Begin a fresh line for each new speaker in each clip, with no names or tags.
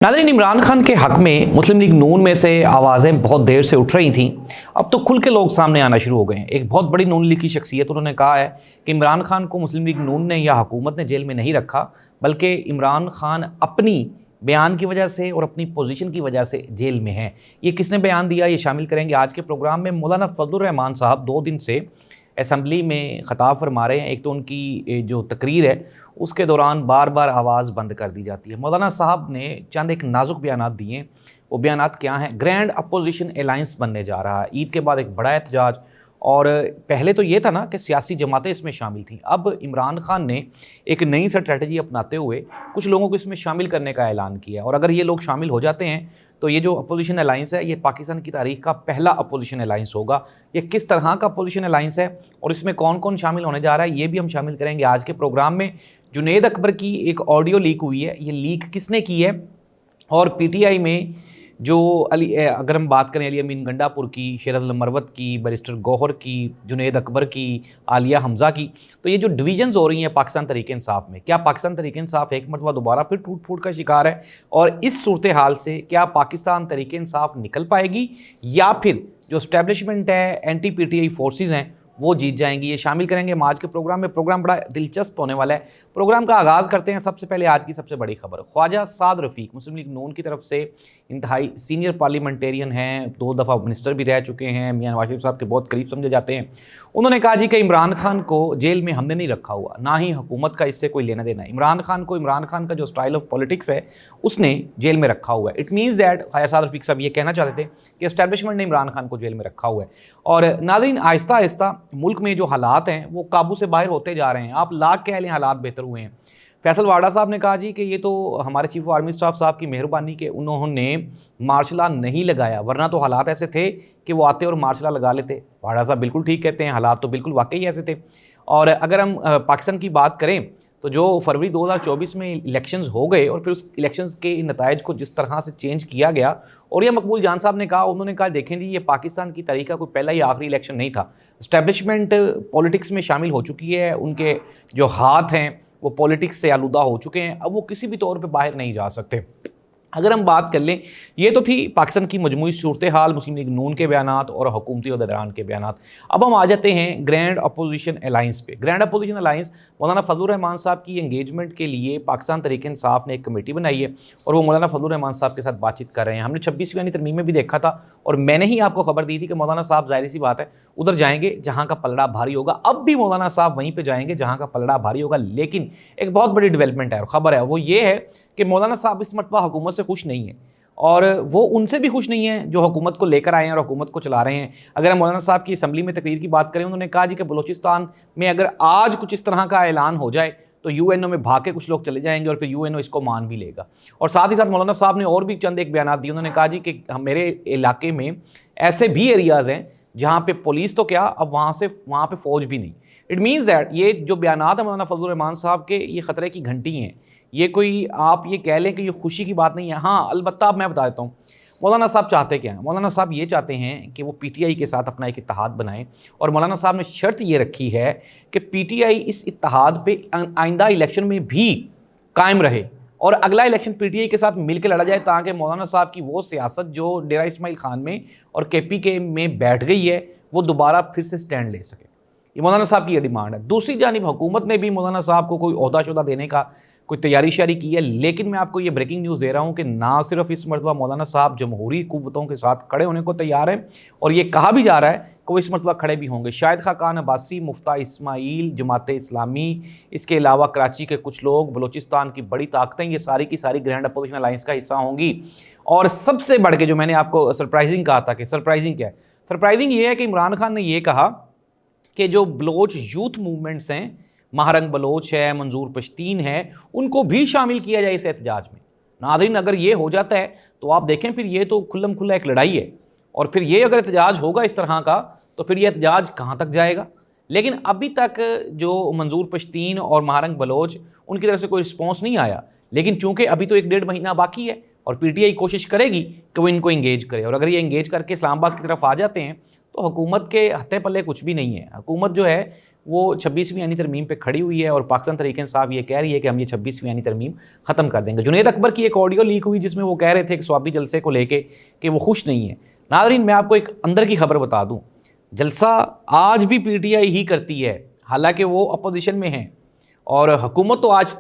नाज़रीन, इमरान खान के हक में मुस्लिम लीग नून में से आवाज़ें बहुत देर से उठ रही थीं। अब तो खुल के लोग सामने आना शुरू हो गए हैं। एक बहुत बड़ी नून लीग की शख्सियत उन्होंने कहा है कि इमरान खान को मुस्लिम लीग नून ने या हुकूमत ने जेल में नहीं रखा, बल्कि इमरान खान अपनी बयान की वजह से और अपनी पोजीशन की वजह से जेल में है। ये किसने बयान दिया, ये शामिल करेंगे आज के प्रोग्राम में। मौलाना फजलुर रहमान साहब 2 दिन से असम्बली में ख़िताब फरमा रहे हैं। एक तो उनकी जो तकरीर है उसके दौरान बार बार आवाज़ बंद कर दी जाती है। मौलाना साहब ने चंद एक नाजुक बयानात दिए। वो बयानात क्या हैं? ग्रैंड अपोजिशन अलायंस बनने जा रहा है, ईद के बाद एक बड़ा एहतजाज। और पहले तो ये था ना कि सियासी जमातें इसमें शामिल थीं। अब इमरान खान ने एक नई स्ट्रेटजी अपनाते हुए कुछ लोगों को इसमें शामिल करने का ऐलान किया। और अगर ये लोग शामिल हो जाते हैं तो ये जो अपोजिशन अलायंस है ये पाकिस्तान की तारीख का पहला अपोजिशन अलायंस होगा। ये किस तरह का अपोजिशन अलायंस है और इसमें कौन कौन शामिल होने जा रहा है, ये भी हम शामिल करेंगे आज के प्रोग्राम में। जुनेद अकबर की एक ऑडियो लीक हुई है, ये लीक किसने की है? और पीटीआई में जो अगर हम बात करें अली अमीन गंडापुर की, शेर अदल मरवत की, बैरिस्टर गौहर की, जुनेद अकबर की, आलिया हमज़ा की, तो ये जो डिवीजन्स हो रही हैं पाकिस्तान तहरीक इंसाफ में, क्या पाकिस्तान तहरीक इंसाफ एक मरतबा दोबारा फिर टूट फूट का शिकार है? और इस सूरत हाल से क्या पाकिस्तान तहरीक इंसाफ निकल पाएगी या फिर जो इस्टेब्लिशमेंट है, एंटी पीटीआई फोर्सेस हैं, वो जीत जाएंगी? ये शामिल करेंगे हम आज के प्रोग्राम में। प्रोग्राम बड़ा दिलचस्प होने वाला है। प्रोग्राम का आगाज़ करते हैं सबसे पहले आज की सबसे बड़ी खबर। ख्वाजा साद रफ़ीक मुस्लिम लीग नून की तरफ से इंतहाई सीनियर पार्लियामेंटेरियन हैं, 2 दफ़ा मिनिस्टर भी रह चुके हैं, मियां नवाज शरीफ साहब के बहुत करीब समझे जाते हैं। उन्होंने कहा जी कि इमरान खान को जेल में हमने नहीं रखा हुआ, ना ही हुकूमत का इससे कोई लेना देना है। इमरान खान का जो स्टाइल ऑफ पॉलिटिक्स है उसने जेल में रखा हुआ है। It means that Khawaja Saad रफ़ीक साहब ये कहना चाहते थे कि एस्टैब्लिशमेंट ने इमरान खान को जेल में रखा हुआ है। और नाज़रीन, आहिस्ता आहिस्ता मुल्क में जो हालात हैं वो काबू से बाहर होते जा रहे हैं। आप लाख कह लें, हालात बेहतर हुए हैं। फैसल वाडा साहब ने कहा जी कि ये तो हमारे चीफ ऑफ आर्मी स्टाफ साहब की मेहरबानी के उन्होंने मार्शल लॉ नहीं लगाया, वरना तो हालात ऐसे थे कि वो आते और मार्शल लॉ लगा लेते। वाडा साहब बिल्कुल ठीक कहते हैं, हालात तो बिल्कुल वाकई ऐसे थे। और अगर हम पाकिस्तान की बात करें तो जो फरवरी 2024 में इलेक्शंस हो गए और फिर उस इलेक्शंस के नतायज को जिस तरह से चेंज किया गया, और ये मकबूल जान साहब ने कहा, उन्होंने कहा देखें जी ये पाकिस्तान की तारीख का कोई पहला ही आखिरी इलेक्शन नहीं था। इस्टेब्लिशमेंट पॉलिटिक्स में शामिल हो चुकी है, उनके जो हाथ हैं वो पॉलिटिक्स से आलूदा हो चुके हैं, अब वो किसी भी तौर पे बाहर नहीं जा सकते। अगर हम बात कर लें, ये तो थी पाकिस्तान की मजमूई सूरत हाल, मुस्लिम लीग नून के बयानात और हुकूमती अहदेदारान के बयानात। अब हम आ जाते हैं ग्रैंड अपोजिशन अलायंस पे। ग्रैंड अपोजिशन अलायंस, मौलाना फजलुर रहमान साहब की एंगेजमेंट के लिए पाकिस्तान तहरीक इंसाफ ने एक कमेटी बनाई है और वो मौलाना फजलुर रहमान साहब के साथ बातचीत कर रहे हैं। हमने 26वीं तरमीम में भी देखा था और मैंने ही आपको खबर दी थी कि मौलाना साहब ज़ाहिर सी बात है उधर जाएंगे जहाँ का पलड़ा भारी होगा। अब भी मौलाना साहब वहीं पर जाएंगे जहाँ का पलड़ा भारी होगा। लेकिन एक बहुत बड़ी डेवलपमेंट है और ख़बर है, वो ये है कि मौलाना साहब इस मरतबा हुकूमत से खुश नहीं है और वो उनसे भी खुश नहीं है जो हुकूमत को लेकर आए हैं और हुकूमत को चला रहे हैं। अगर हम मौलाना साहब की असम्बली में तकरीर की बात करें, उन्होंने कहा जी कि बलूचिस्तान में अगर आज कुछ इस तरह का ऐलान हो जाए तो यूएनओ में भाग के कुछ लोग चले जाएंगे और फिर यूएनओ इसको मान भी लेगा। और साथ ही साथ मौलाना साहब ने और भी चंद एक बयान दिए। उन्होंने कहा जी कि मेरे इलाके में ऐसे भी एरियाज़ हैं जहाँ पे पुलिस तो क्या, अब वहाँ पे फ़ौज भी नहीं। इट मीन्स दैट ये जो बयान है मौलाना फजलुर रहमान साहब के, ये ख़तरे की घंटी हैं। ये कोई आप ये कह लें कि ये खुशी की बात नहीं है। हाँ, अलबत्ता अब मैं बता देता हूँ मौलाना साहब चाहते क्या हैं। मौलाना साहब ये चाहते हैं कि वो पीटीआई के साथ अपना एक इत्तेहाद बनाएं और मौलाना साहब ने शर्त ये रखी है कि पीटीआई इस इत्तेहाद पे आइंदा इलेक्शन में भी कायम रहे और अगला इलेक्शन पीटीआई के साथ मिल के लड़ा जाए, ताकि मौलाना साहब की वो सियासत जो डेरा इस्माइल खान में और केपीके में बैठ गई है वो दोबारा फिर से स्टैंड ले सके। ये मौलाना साहब की ये डिमांड है। दूसरी जानिब हुकूमत ने भी मौलाना साहब को कोई ओहदा शोहदा देने का कोई तैयारी शारी की है, लेकिन मैं आपको ये ब्रेकिंग न्यूज़ दे रहा हूँ कि ना सिर्फ इस मरतबा मौलाना साहब जमहूरी कुव्वतों के साथ खड़े होने को तैयार हैं और ये कहा भी जा रहा है कि वो इस मरतबा खड़े भी होंगे। शाहिद खान अब्बासी, मुफ्ता इस्माइल, जमात इस्लामी, इसके अलावा कराची के कुछ लोग, बलूचिस्तान की बड़ी ताकतें, ये सारी की सारी ग्रैंड अपोजिशन अलायंस का हिस्सा होंगी। और सबसे बढ़ के जो मैंने आपको सरप्राइजिंग कहा था कि सरप्राइजिंग क्या है, सरप्राइजिंग ये है कि इमरान खान ने ये कहा कि जो बलोच यूथ मूवमेंट्स हैं, महारंग बलोच है, मंजूर पश्तीन है, उनको भी शामिल किया जाए इस एहतजाज में। नाज़रीन, अगर ये हो जाता है तो आप देखें फिर ये तो खुल्लम खुल्ला एक लड़ाई है और फिर ये अगर एहतजाज होगा इस तरह का तो फिर ये एहतजाज कहाँ तक जाएगा। लेकिन अभी तक जो मंजूर पश्तीन और महारंग बलोच, उनकी तरफ से कोई रिस्पॉन्स नहीं आया। लेकिन चूँकि अभी तो 1-1.5 महीना बाकी है और पीटीआई कोशिश करेगी कि वो इनको इंगेज करे, और अगर ये इंगेज करके इस्लामाबाद की तरफ आ जाते हैं तो हुकूमत के हत्थे पल्ले कुछ भी नहीं है। हुकूमत जो है وہ 26ਵੀं आईनी तरमीम पे खड़ी हुई है और पाकिस्तान तहरीक इंसाफ ये कह रही है कि हम ये 26ਵੀਂ आईनी तरमीम ख़त्म कर देंगे। जुनैद अकबर की एक ऑडियो लीक हुई जिसमें वो कह रहे थे कि स्वाबी जलसे को लेके कि वो खुश नहीं है। नाज़रीन, मैं आपको एक अंदर की खबर बता दूँ, जलसा आज भी PTI ही करती है, हालांकि वो अपोजिशन में हैं, और हुकूमत तो आज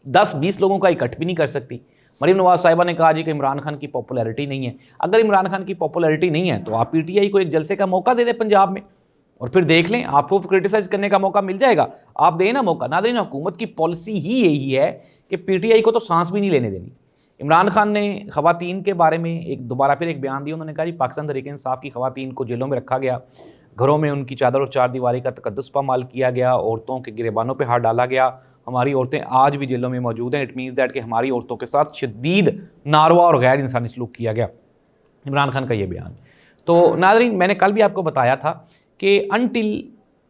10-20 लोगों का इकट्ठ भी नहीं कर सकती। मरीम नवाज साहिबा ने कहा जी कि इमरान खान की पॉपुलैरिटी नहीं है। अगर इमरान खान की पॉपुलैरिटी नहीं है तो आप PTI को एक जलसे का मौका दे दें पंजाब में, और फिर देख लें, आपको क्रिटिसाइज करने का मौका मिल जाएगा, आप दें ना मौका। नाज़रीन, हुकूमत की पॉलिसी ही यही है कि PTI को तो सांस भी नहीं लेने देनी। इमरान खान ने ख़वातीन के बारे में एक दोबारा फिर एक बयान दिया। उन्होंने कहा जी पाकिस्तान तहरीक इंसाफ की ख़वातीन को जेलों में रखा गया, घरों में उनकी चादर और चार दीवारी का तकद्दुस पामाल किया गया, औरतों के गिरेबानों पर हाथ डाला गया, हमारी औरतें आज भी जेलों में मौजूद हैं। इट मीन्स दैट कि हमारी औरतों के साथ शदीद नारवा और गैर इंसानी सलूक किया गया। इमरान खान का ये बयान। तो नाज़रीन, मैंने कल भी आपको बताया था कि अनटिल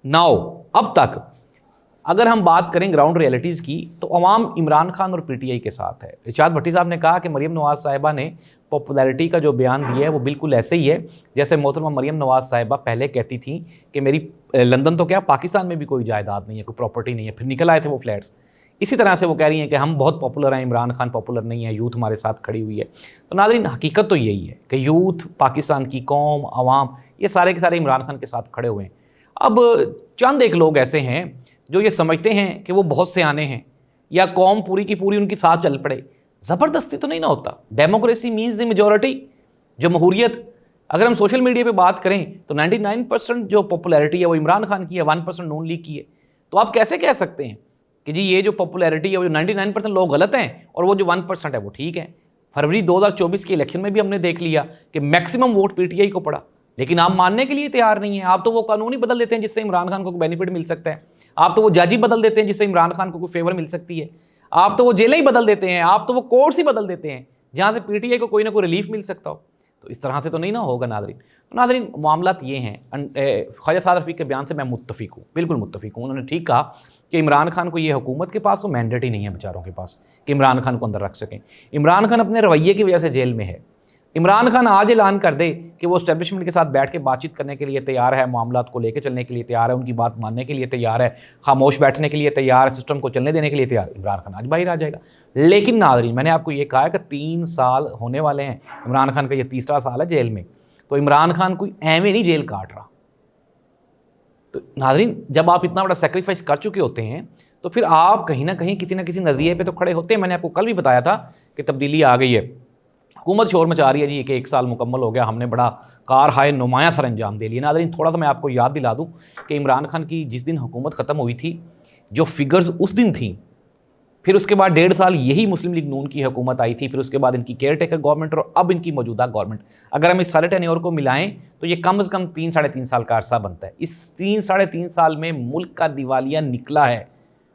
नाउ, अब तक अगर हम बात करें ग्राउंड रियलिटीज़ की, तो अवाम इमरान खान और PTI के साथ है। इरशाद भट्टी साहब ने कहा कि मरीम नवाज़ साहिबा ने पॉपुलैरिटी का जो बयान दिया है वो बिल्कुल ऐसे ही है जैसे मोहतरमा मरीम नवाज़ साहिबा पहले कहती थी कि मेरी लंदन तो क्या पाकिस्तान में भी कोई जायदाद नहीं है, कोई प्रॉपर्टी नहीं है, फिर निकल आए थे वो फ्लैट्स। इसी तरह से वो कह रही हैं कि हम बहुत पॉपुलर हैं, इमरान खान पॉपुलर नहीं है, यूथ हमारे साथ खड़ी हुई है। तो नाज़रीन, हकीकत तो यही है कि यूथ, पाकिस्तान की कौम, अवाम, ये सारे के सारे इमरान खान के साथ खड़े हुए हैं। अब चंद एक लोग ऐसे हैं जो ये समझते हैं कि वो बहुत से आने हैं या कौम पूरी की पूरी उनके साथ चल पड़े। ज़बरदस्ती तो नहीं ना होता। डेमोक्रेसी मीन्स द मेजॉरिटी, जमहूरियत। अगर हम सोशल मीडिया पे बात करें तो 99% जो पॉपुलैरिटी है वो इमरान खान की है, 1% नून लीग की है। तो आप कैसे कह सकते हैं कि जी ये जो पॉपुलैरिटी है वो 99% लोग गलत हैं और वो जो 1% है वो ठीक है। फरवरी 2024 के इलेक्शन में भी हमने देख लिया कि मैक्सिमम वोट PTI को पड़ा, लेकिन आप मानने के लिए तैयार नहीं है। आप तो वो कानून ही बदल देते हैं जिससे इमरान खान को बेनिफिट मिल सकता है, आप तो वो जज ही बदल देते हैं जिससे इमरान खान को कोई फेवर मिल सकती है, आप तो वो जेलें ही बदल देते हैं, आप तो वो कोर्ट्स ही बदल देते हैं जहाँ से PTI को कोई ना कोई रिलीफ मिल सकता हो। तो इस तरह से तो नहीं ना होगा नाज़रीन। तो नाज़रीन, मामलात ये हैं। ख्वाजा साद रफ़ीक के बयान से मैं मुत्तफ़िक हूँ, बिल्कुल मुत्तफ़िक हूँ। उन्होंने ठीक कहा कि इमरान खान को ये हुकूमत के पास तो मैंडेट ही नहीं है बेचारों के पास कि इमरान खान को अंदर रख सकें। इमरान खान अपने रवैये की वजह से जेल में है। इमरान खान आज ऐलान कर दे कि वो एस्टेब्लिशमेंट के साथ बैठ के बातचीत करने के लिए तैयार है, मामलात को लेकर चलने के लिए तैयार है, उनकी बात मानने के लिए तैयार है, खामोश बैठने के लिए तैयार है, सिस्टम को चलने देने के लिए तैयार, इमरान खान आज बाहर आ जाएगा। लेकिन नाज़रीन, मैंने आपको ये कहा है कि 3 साल होने वाले हैं, इमरान खान का ये तीसरा साल है जेल में। तो इमरान खान कोई एवं नहीं जेल काट रहा। तो नाज़रीन, जब आप इतना बड़ा सेक्रीफाइस कर चुके होते हैं तो फिर आप कहीं ना कहीं किसी न किसी नज़रिए पे तो खड़े होते हैं। मैंने आपको कल भी बताया था कि तब्दीली आ गई है, हुकूमत शोर मचा रही है जी कि 1 साल मुकम्मल हो गया, हमने बड़ा कार हाय नुमाया सर अंजाम दे लिया। नाज़रीन, थोड़ा सा मैं आपको याद दिला दूँ कि इमरान खान की जिस दिन हुकूमत ख़त्म हुई थी, जो फिगर्स उस दिन थी, फिर उसके बाद 1.5 साल यही मुस्लिम लीग नून की हुकूमत आई थी, फिर उसके बाद इनकी केयर टेकर गवर्नमेंट और अब इनकी मौजूदा गवर्नमेंट, अगर हम इस सारे टेन्योर को मिलाएं तो ये कम से कम 3-3.5 साल का अरसा बनता है। इस 3-3.5 साल में मुल्क का दिवालिया निकला है।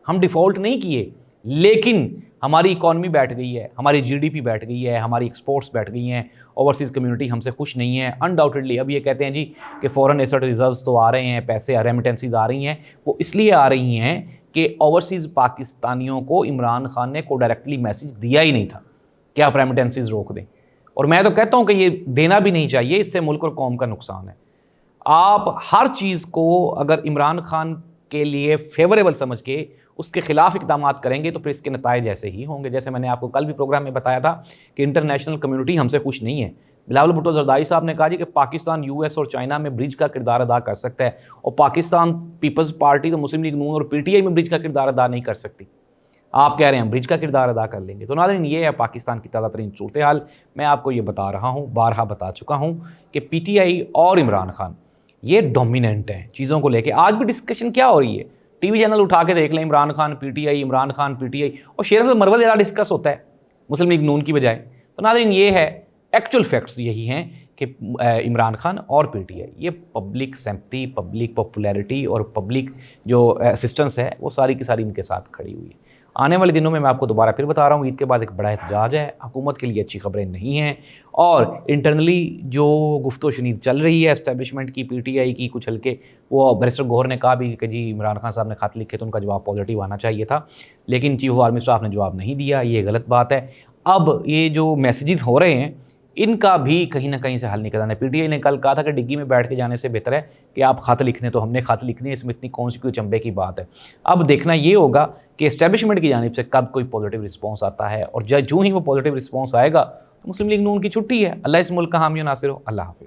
हम डिफ़ॉल्ट नहीं किए, लेकिन हमारी इकॉनमी बैठ गई है, हमारी GDP बैठ गई है, हमारी एक्सपोर्ट्स बैठ गई हैं, ओवरसीज़ कम्युनिटी हमसे खुश नहीं है अनडाउटेडली। अब ये कहते हैं जी कि फॉरेन एसेट रिजर्व्स तो आ रहे हैं, पैसे रेमिटेंसीज आ रही हैं, वो इसलिए आ रही हैं कि ओवरसीज़ पाकिस्तानियों को इमरान खान ने को डायरेक्टली मैसेज दिया ही नहीं था कि आप रेमिटेंसीज रोक दें। और मैं तो कहता हूँ कि ये देना भी नहीं चाहिए, इससे मुल्क और कौम का नुकसान है। आप हर चीज़ को अगर इमरान खान के लिए फेवरेबल समझ के उसके खिलाफ इकदाम करेंगे तो फिर इसके नताइज ऐसे ही होंगे। जैसे मैंने आपको कल भी प्रोग्राम में बताया था कि इंटरनेशनल कम्युनिटी हमसे खुश नहीं है। बिलावल भुट्टो जरदारी साहब ने कहा जी कि पाकिस्तान US और चाइना में ब्रिज का किरदार अदा कर सकता है, और पाकिस्तान पीपल्स पार्टी तो मुस्लिम लीग नून और PTI में ब्रिज का किरदार अदा नहीं कर सकती। आप कह रहे हैं ब्रिज का किरदार अदा कर लेंगे। तो नाज़रीन, ये है पाकिस्तान की ताज़ा तरीन सूरत हाल। मैं आपको ये बता रहा हूँ, बारहा बता चुका हूँ कि PTI और इमरान खान ये डोमिनेंट हैं चीज़ों को लेके। आज भी डिस्कशन क्या हो रही है, TV चैनल उठा के देख लें, इमरान खान PTI, इमरान खान PTI, और शेर अफजल मरवल ज़्यादा डिस्कस होता है मुस्लिम लीग नून की बजाय। तो नाज़रीन, ये है एक्चुअल फैक्ट्स यही हैं कि इमरान खान और PTI ये पब्लिक सिंपैथी, पब्लिक पॉपुलैरिटी और पब्लिक जो असिस्टेंस है वो सारी की सारी इनके साथ खड़ी हुई है। आने वाले दिनों में मैं आपको दोबारा फिर बता रहा हूँ, ईद के बाद एक बड़ा एहतजाज है, हुकूमत के लिए अच्छी खबरें नहीं हैं, और इंटरनली जो गुफ्तो शनीद चल रही है एस्टेब्लिशमेंट की, PTI की, कुछ हल्के, वो बैरिस्टर गौहर ने कहा भी कि जी इमरान खान साहब ने खत लिखे तो उनका जवाब पॉजिटिव आना चाहिए था, लेकिन चीफ ऑफ आर्मी स्टाफ ने जवाब नहीं दिया, ये गलत बात है। अब ये जो मैसेजेस हो रहे हैं ان کا بھی کہیں نہ کہیں سے حل نکل آنا ہے۔ پی ٹی آئی نے کل کہا تھا کہ ڈگی میں بیٹھ کے جانے سے بہتر ہے کہ آپ خط لکھنے، تو ہم نے خط لکھنے، اس میں اتنی کون سی کوئی چنبے کی بات ہے۔ اب دیکھنا یہ ہوگا کہ اسٹیبلشمنٹ کی جانب سے کب کوئی پازیٹیو رسپانس آتا ہے، اور جو ہی وہ پازیٹیو رسپانس آئے گا تو مسلم لیگ نون کی چھٹی ہے۔ اللہ اس ملک کا حامی و ناصر ہو۔ اللہ حافظ۔